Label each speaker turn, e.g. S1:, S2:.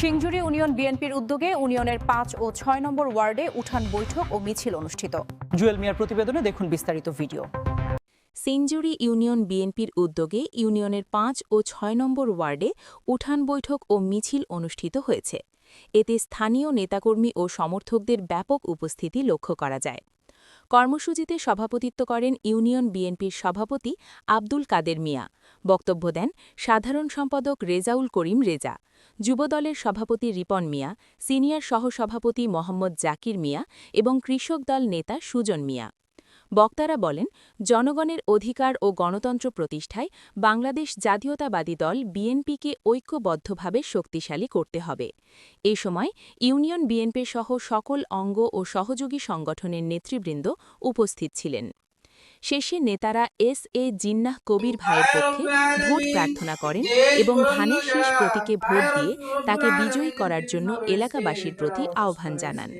S1: সিংজুরি union বিএনপির উদ্যোগে ইউনিয়নের ৫ ও ৬ নম্বর ওয়ার্ডে উঠান বৈঠক ও মিছিল অনুষ্ঠিত। জুয়েল মিয়ার প্রতিবেদনে দেখুন বিস্তারিত ভিডিও।
S2: সিংজুরি ইউনিয়ন বিএনপির উদ্যোগে ইউনিয়নের ৫ ও ৬ নম্বর ওয়ার্ডে উঠান বৈঠক ও মিছিল অনুষ্ঠিত হয়েছে। এতে স্থানীয় নেতাকর্মী ও সমর্থকদের ব্যাপক উপস্থিতি লক্ষ্য করা যায়। কর্মসূচিতে সভাপতিত্ব করেন ইউনিয়ন বিএনপির সভাপতি আব্দুল কাদের মিয়া। বক্তব্য দেন সাধারণ সম্পাদক রেজাউল করিম রেজা, যুবদলের সভাপতি রিপন মিয়া, সিনিয়র সহসভাপতি মোহাম্মদ জাকির মিয়া এবং কৃষক দল নেতা সুজন মিয়া। বক্তারা বলেন, জনগণের অধিকার ও গণতন্ত্র প্রতিষ্ঠায় বাংলাদেশ জাতীয়তাবাদী দল বিএনপিকে ঐক্যবদ্ধভাবে শক্তিশালী করতে হবে। এ সময় ইউনিয়ন বিএনপি সহ সকল অঙ্গ ও সহযোগী সংগঠনের নেতৃবৃন্দ উপস্থিত ছিলেন। শেষে নেতারা এস.এ. জিন্নাহ কবির ভাইয়ের পক্ষে ভোট প্রার্থনা করেন এবং ধানের শীষ প্রতীকে ভোট দিয়ে তাকে বিজয়ী করার জন্য এলাকাবাসীর প্রতি আহ্বান জানান।